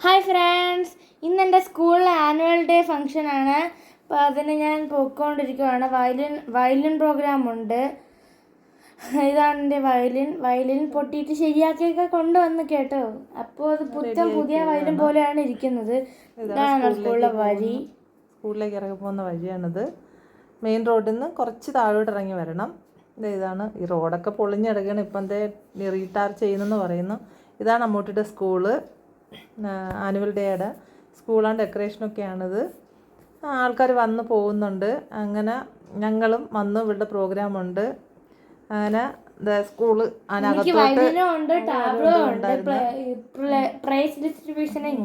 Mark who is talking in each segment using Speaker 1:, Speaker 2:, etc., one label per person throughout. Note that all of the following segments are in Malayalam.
Speaker 1: ഹായ് ഫ്രണ്ട്സ്, ഇന്ന് എൻ്റെ സ്കൂളിലെ ആനുവൽ ഡേ ഫംഗ്ഷനാണ്. അപ്പോൾ അതിന് ഞാൻ പോയിക്കൊണ്ടിരിക്കുകയാണ്. വയലിൻ പ്രോഗ്രാമുണ്ട്. ഇതാണ് എൻ്റെ വയലിൻ പൊട്ടിയിട്ട് ശരിയാക്കിയൊക്കെ കൊണ്ടുവന്ന് കേട്ടോ. അപ്പോൾ അത് പുതിയ വയലിൻ പോലെയാണ് ഇരിക്കുന്നത്. ഇതാണ് സ്കൂളിലെ വഴി.
Speaker 2: സ്കൂളിലേക്ക് ഇറങ്ങി പോകുന്ന വഴിയാണിത്. മെയിൻ റോഡിൽ നിന്ന് കുറച്ച് താഴോട്ട് ഇറങ്ങി വരണം. ഇതാണ് ഈ റോഡൊക്കെ പൊളിഞ്ഞെടുക്കുകയാണ്. ഇപ്പം റീടാർ ചെയ്യുന്നെന്ന് പറയുന്നു. ഇതാണ് അമ്മൂട്ടിയുടെ സ്കൂള്. ആനുവൽ ഡേയുടെ സ്കൂൾ ഡെക്കറേഷനൊക്കെയാണിത്. ആൾക്കാർ വന്ന് പോകുന്നുണ്ട്. അങ്ങനെ ഞങ്ങളും വന്ന് ഇവരുടെ പ്രോഗ്രാമുണ്ട്. അങ്ങനെ സ്കൂള്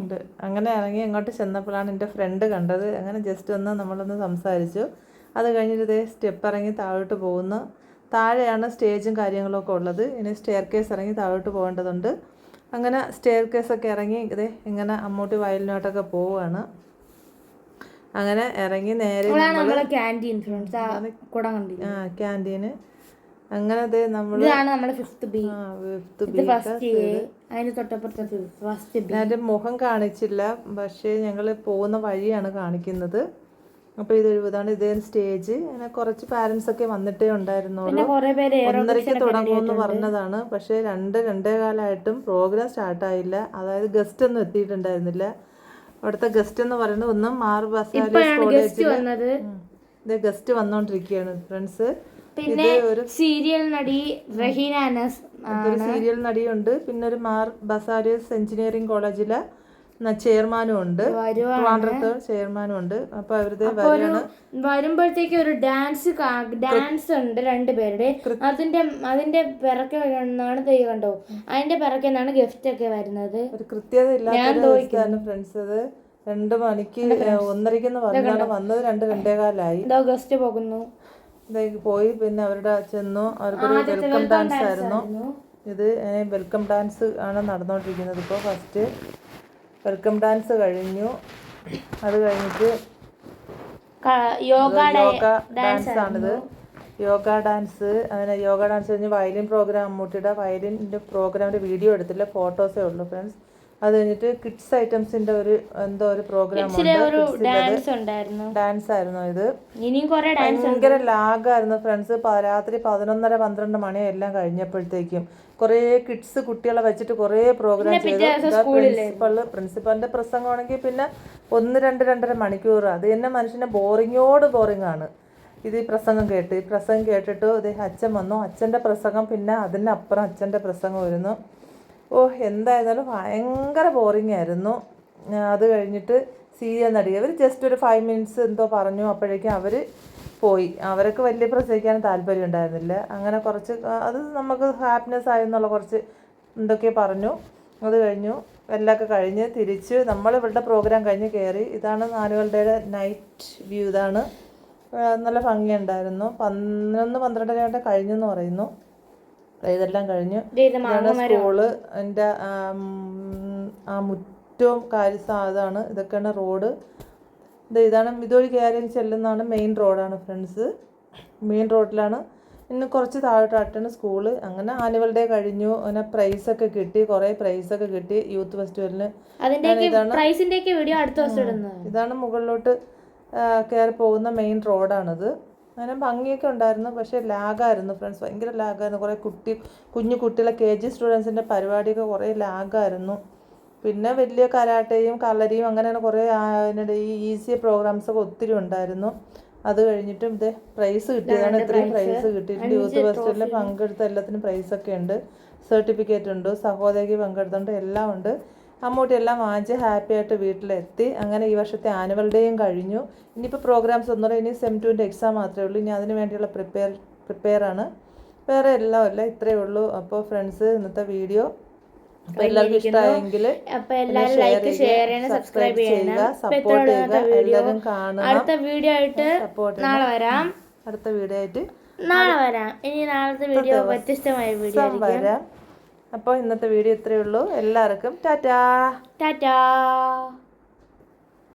Speaker 2: ഉണ്ട്. അങ്ങനെ ഇറങ്ങി അങ്ങോട്ട് ചെന്നപ്പോഴാണ് എൻ്റെ ഫ്രണ്ട് കണ്ടത്. അങ്ങനെ ജസ്റ്റ് നമ്മളൊന്ന് സംസാരിച്ചു. അത് കഴിഞ്ഞിട്ട് സ്റ്റെപ്പ് ഇറങ്ങി താഴോട്ട് പോകുന്നു. താഴെയാണ് സ്റ്റേജും കാര്യങ്ങളൊക്കെ ഉള്ളത്. ഇനി സ്റ്റെയർ കേസ് ഇറങ്ങി താഴോട്ട് പോകേണ്ടതുണ്ട്. അങ്ങനെ സ്റ്റെയർ കേസൊക്കെ ഇറങ്ങി ഇങ്ങനെ അമ്മൂട്ടി വയലിനോട്ടൊക്കെ പോവുകയാണ്. അങ്ങനെ ഇറങ്ങി നേരെ ക്യാൻറ്റീന്. അങ്ങനെ എൻ്റെ മുഖം കാണിച്ചില്ല, പക്ഷേ ഞങ്ങൾ പോകുന്ന വഴിയാണ് കാണിക്കുന്നത്. അപ്പോൾ ഇതാണ് സ്റ്റേജ്. അങ്ങനെ കുറച്ച് പാരൻസ് ഒക്കെ വന്നിട്ടേ ഉണ്ടായിരുന്നുള്ളൂ. 1:30 തുടങ്ങുമെന്ന് പറഞ്ഞതാണ്. പക്ഷേ 2-2:15 പ്രോഗ്രാം സ്റ്റാർട്ടായില്ല. അതായത് ഗസ്റ്റ് ഒന്നും എത്തിയിട്ടുണ്ടായിരുന്നില്ല. അവിടുത്തെ ഗസ്റ്റ് എന്ന് പറയുന്നത് മാർ ബസാലിയസ് കോളേജിലെ ഗസ്റ്റ് വന്നോണ്ടിരിക്കുകയാണ് ഫ്രണ്ട്സ്.
Speaker 1: പിന്നെ ഒരു സീരിയൽ നടി റഹീന അനസ്,
Speaker 2: സീരിയൽ നടിയുണ്ട്. പിന്നെ ഒരു മാർ ബസാലിയസ് എഞ്ചിനീയറിംഗ് കോളേജിലെ ചെയർമാനും ഉണ്ട്. ട്രിവാൻഡ്രത്ത് ചെയർമാനും ഉണ്ട്. അപ്പൊ അവരുടെ
Speaker 1: വരുമ്പോഴത്തേക്ക് ഒരു ഡാൻസ് ഉണ്ട് 2 പേരുടെ. അതിന്റെ പിറക്കെ കണ്ടോ, അതിന്റെ പിറക്കെ ഗസ്റ്റ് ഒക്കെ വരുന്നത്.
Speaker 2: ഒരു കൃത്യത ഇല്ലാത്ത ഫ്രണ്ട്സ്. അത് 2 മണിക്ക് 1:30 പറഞ്ഞാണ് വന്നത്. 2-2:15
Speaker 1: ഗസ്റ്റ് പോകുന്നു.
Speaker 2: പോയി. പിന്നെ അവരുടെ ചെന്നു. അവർക്കൊരു വെൽക്കം ഡാൻസ് ആയിരുന്നു ഇത്. വെൽക്കം ഡാൻസ് ആണ് നടന്നുകൊണ്ടിരിക്കുന്നത്. ഇപ്പോൾ ഫസ്റ്റ് വെൽക്കം ഡാൻസ് കഴിഞ്ഞു. അത് കഴിഞ്ഞിട്ട് യോഗ ഡാൻസ് ആണിത്. യോഗ ഡാൻസ്. അങ്ങനെ യോഗ ഡാൻസ് കഴിഞ്ഞ് വയലിൻ പ്രോഗ്രാം, അമ്മൂട്ടിയുടെ വയലിൻ്റെ പ്രോഗ്രാമിൻ്റെ വീഡിയോ എടുത്തില്ല, ഫോട്ടോസേ ഉള്ളൂ ഫ്രണ്ട്സ്. അത് കഴിഞ്ഞിട്ട് കിഡ്സ് ഐറ്റംസിന്റെ ഒരു പ്രോഗ്രാം ഡാൻസ് ആയിരുന്നു ഇത്. ഭയങ്കര ലാഗായിരുന്നു ഫ്രണ്ട്സ്. രാത്രി 11:30-12 മണി എല്ലാം കഴിഞ്ഞപ്പോഴത്തേക്കും കുറേ കിഡ്സ് കുട്ടികളെ വെച്ചിട്ട് കുറേ പ്രോഗ്രാം ചെയ്തു. പ്രിൻസിപ്പലിന്റെ പ്രസംഗമാണെങ്കിൽ പിന്നെ 1-2-2.5 മണിക്കൂർ. അത് തന്നെ മനുഷ്യനെ ബോറിംഗ് ആണ് ഇത്. ഈ പ്രസംഗം കേട്ടിട്ട് അച്ഛൻ വന്നു. അച്ഛൻ്റെ പ്രസംഗം, പിന്നെ അതിനപ്പുറം അച്ഛൻ്റെ പ്രസംഗം വരുന്നു. എന്തായിരുന്നാലും ഭയങ്കര ബോറിംഗ് ആയിരുന്നു. അത് കഴിഞ്ഞിട്ട് സീരിയൽ നടി അവർ ജസ്റ്റ് ഒരു 5 മിനിറ്റ്സ് എന്തോ പറഞ്ഞു. അപ്പോഴേക്കും അവർ പോയി. അവർക്ക് വലിയ പ്രസംഗിക്കാൻ താല്പര്യം ഉണ്ടായിരുന്നില്ല. അങ്ങനെ കുറച്ച് അത് നമുക്ക് ഹാപ്പിനെസ് ആയെന്നുള്ള കുറച്ച് എന്തൊക്കെ പറഞ്ഞു. അത് കഴിഞ്ഞു. എല്ലാം കഴിഞ്ഞ് തിരിച്ച് നമ്മൾ ഇവരുടെ പ്രോഗ്രാം കഴിഞ്ഞ് കയറി. ഇതാണ് ആനുവൽ ഡേയുടെ നൈറ്റ് വ്യൂ. ഇതാണ്. നല്ല ഭംഗിയുണ്ടായിരുന്നു. 11-12 കഴിഞ്ഞെന്ന് പറയുന്നു. ഇതെല്ലാം കഴിഞ്ഞു. സ്കൂള്. എൻ്റെ മുറ്റവും അതാണ്. ഇതൊക്കെയാണ് റോഡ്. ഇതാണ് ഇതുവഴി കയറി ചെല്ലുന്നതാണ് മെയിൻ റോഡാണ് ഫ്രണ്ട്സ്. മെയിൻ റോഡിലാണ്. ഇന്ന് കുറച്ച് താഴോട്ടാണ് സ്കൂള്. അങ്ങനെ ആനുവൽ ഡേ കഴിഞ്ഞു. അങ്ങനെ പ്രൈസൊക്കെ കിട്ടി. കുറേ പ്രൈസൊക്കെ കിട്ടി യൂത്ത് ഫെസ്റ്റിവലിന്. ഇതാണ് മുകളിലോട്ട് കയറി പോകുന്ന മെയിൻ റോഡാണിത്. അങ്ങനെ ഭംഗിയൊക്കെ ഉണ്ടായിരുന്നു. പക്ഷേ ലാഗായിരുന്നു ഫ്രണ്ട്സ്. ഭയങ്കര ലാഗായിരുന്നു. കുറേ കുഞ്ഞു കുട്ടികളെ KG സ്റ്റുഡൻസിൻ്റെ പരിപാടിയൊക്കെ കുറേ ലാഗായിരുന്നു. പിന്നെ വലിയ കരാട്ടയും കളരിയും അങ്ങനെയാണ് കുറേ ഈ ഈസി പ്രോഗ്രാംസൊക്കെ ഒത്തിരി ഉണ്ടായിരുന്നു. അത് കഴിഞ്ഞിട്ടും പ്രൈസ് കിട്ടിയതാണ്. ഇത്രയും പ്രൈസ് കിട്ടിയിട്ടുണ്ട്. യൂത്ത് ഫെസ്റ്റിവലിൽ പങ്കെടുത്ത എല്ലാത്തിനും പ്രൈസൊക്കെ ഉണ്ട്. സർട്ടിഫിക്കറ്റ് ഉണ്ട്. സഹോദരിക്ക് പങ്കെടുത്തുണ്ട്. എല്ലാം ഉണ്ട്. അമ്മൂട്ടി എല്ലാം വാങ്ങിച്ച് ഹാപ്പി ആയിട്ട് വീട്ടിലെത്തി. അങ്ങനെ ഈ വർഷത്തെ ആനുവൽ ഡേയും കഴിഞ്ഞു. ഇനിയിപ്പോൾ പ്രോഗ്രാംസ് ഒന്നുമില്ല. ഇനി SEM 2ൻ്റെ എക്സാം മാത്രമേ ഉള്ളൂ. ഇനി അതിന് വേണ്ടിയുള്ള പ്രിപ്പയറാണ്. വേറെ എല്ലാം ഇല്ല. ഇത്രയേ ഉള്ളൂ. അപ്പോൾ ഫ്രണ്ട്സ്, ഇന്നത്തെ വീഡിയോ എല്ലാവർക്കും ഇഷ്ടമായെങ്കിൽ ഷെയർ ചെയ്യുക, സബ്സ്ക്രൈബ് ചെയ്യുക, സപ്പോർട്ട് ചെയ്യുക. എല്ലാവരും കാണണം.
Speaker 1: അടുത്ത വീഡിയോ ആയിട്ട് നാളെ വരാം. നാളെ വരാം. ഇനി നാളത്തെ വീഡിയോ വ്യത്യസ്തമായ വീഡിയോ
Speaker 2: വരാം. അപ്പോൾ ഇന്നത്തെ വീഡിയോ ഇത്രയേ ഉള്ളൂ. എല്ലാവർക്കും ടാറ്റാ.